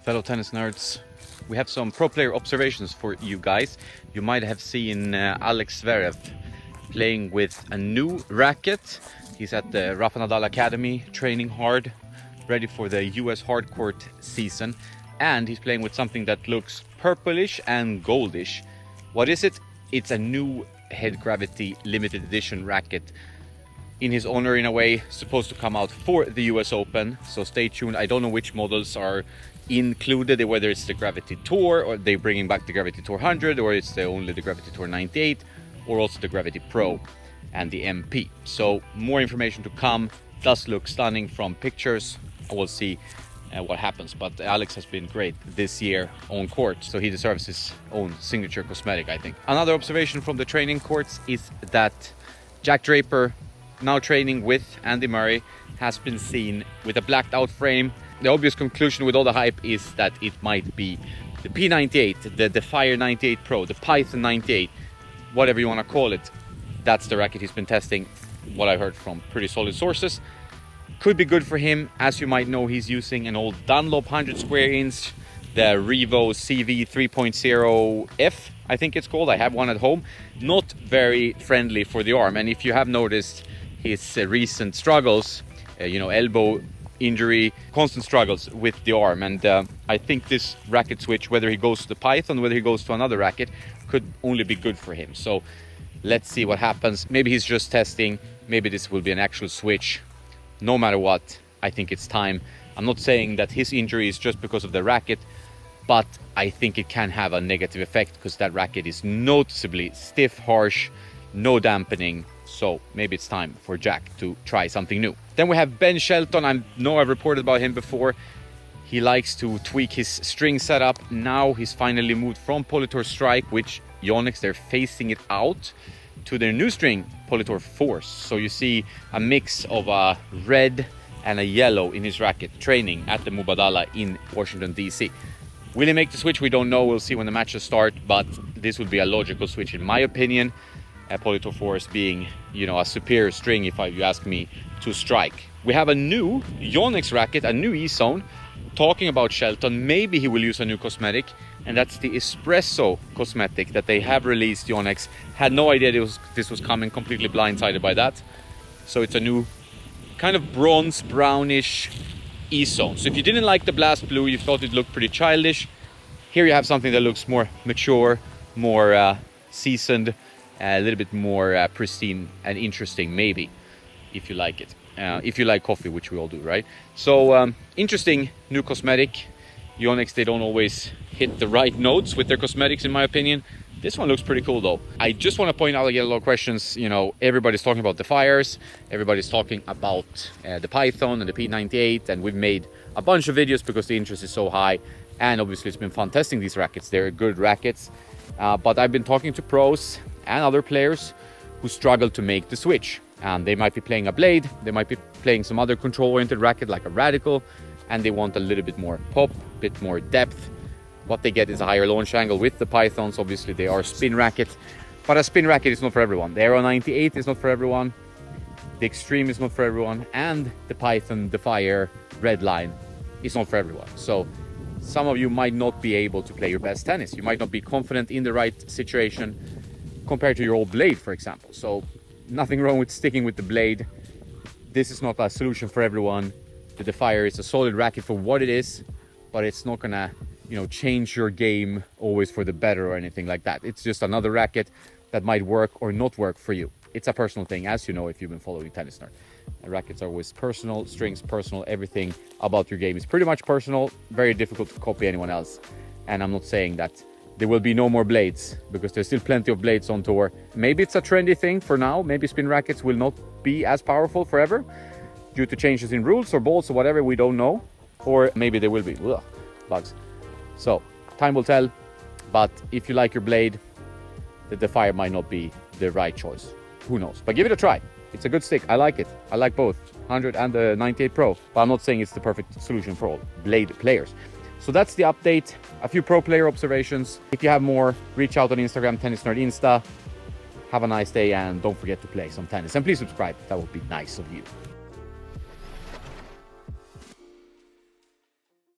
Fellow tennis nerds, we have some pro player observations for you guys. You might have seen Alex Zverev playing with a new racket. He's at the Rafa Nadal Academy, training hard, ready for the US hardcourt season. And he's playing with something that looks purplish and goldish. What is it? It's a new head gravity limited edition racket. In his honor, in a way, supposed to come out for the US Open. So stay tuned. I don't know which models are included, whether it's the Gravity Tour or they're bringing back the Gravity Tour 100, or it's only the Gravity Tour 98, or also the Gravity Pro and the MP. So more information to come. Does look stunning from pictures. I will see what happens, but Alex has been great this year on court, so he deserves his own signature cosmetic, I think. Another observation from the training courts is that Jack Draper, now training with Andy Murray, has been seen with a blacked out frame. The obvious conclusion with all the hype is that it might be the P98, the Fire 98 Pro, the Python 98, whatever you want to call it. That's the racket he's been testing, what I heard from pretty solid sources. Could be good for him. As you might know, he's using an old Dunlop 100 square inch, the Revo CV 3.0F, I think it's called. I have one at home. Not very friendly for the arm. And if you have noticed his recent struggles, elbow injury, constant struggles with the arm. And I think this racket switch, whether he goes to the Python, whether he goes to another racket, could only be good for him. So let's see what happens. Maybe he's just testing. Maybe this will be an actual switch. No matter what, I think it's time. I'm not saying that his injury is just because of the racket, but I think it can have a negative effect because that racket is noticeably stiff, harsh, no dampening. So maybe it's time for Jack to try something new. Then we have Ben Shelton. I know I've reported about him before. He likes to tweak his string setup. Now he's finally moved from Polytour Strike, which Yonex, they're phasing it out, to their new string, Polytour Force. So you see a mix of a red and a yellow in his racket, training at the Mubadala in Washington, D.C. Will he make the switch? We don't know. We'll see when the matches start, but this would be a logical switch in my opinion. Polytour Force being, a superior string, if you ask me, to Strike. We have a new Yonex racket, a new E-Zone. Talking about Shelton, maybe he will use a new cosmetic, and that's the Espresso cosmetic that they have released. Yonex had no idea this was coming, completely blindsided by that. So it's a new kind of bronze brownish E-Zone. So if you didn't like the Blast Blue, you thought it looked pretty childish, here you have something that looks more mature, more seasoned, a little bit more pristine and interesting, maybe, if you like it. If you like coffee, which we all do, right? So interesting new cosmetic. Yonex, they don't always hit the right notes with their cosmetics, in my opinion. This one looks pretty cool though. I just want to point out, I get a lot of questions. Everybody's talking about the Fires, everybody's talking about the Python and the P98, and we've made a bunch of videos because the interest is so high. And obviously it's been fun testing these rackets. They're good rackets, but I've been talking to pros and other players who struggle to make the switch. And they might be playing a blade, they might be playing some other control-oriented racket like a Radical, and they want a little bit more pop, a bit more depth. What they get is a higher launch angle with the Pythons. Obviously they are spin rackets, but a spin racket is not for everyone. The Aero 98 is not for everyone, the Extreme is not for everyone, and the Python, the Fire Redline is not for everyone. So some of you might not be able to play your best tennis. You might not be confident in the right situation compared to your old blade, for example. So nothing wrong with sticking with the blade. This is not a solution for everyone. The Defier is a solid racket for what it is, but it's not gonna, change your game always for the better or anything like that. It's just another racket that might work or not work for you. It's a personal thing, as you know if you've been following Tennis Nerd. Rackets are always personal, strings personal, everything about your game is pretty much personal, very difficult to copy anyone else. And I'm not saying that there will be no more blades, because there's still plenty of blades on tour. Maybe it's a trendy thing for now. Maybe spin rackets will not be as powerful forever due to changes in rules or balls or whatever, we don't know. Or maybe there will be. Ugh, bugs. So time will tell, but if you like your blade, the Defier might not be the right choice. Who knows? But give it a try. It's a good stick. I like it. I like both 100 and the 98 Pro, but I'm not saying it's the perfect solution for all blade players. So that's the update, a few pro player observations. If you have more, reach out on Instagram, Tennis Nerd Insta. Have a nice day, and don't forget to play some tennis. And please subscribe, that would be nice of you.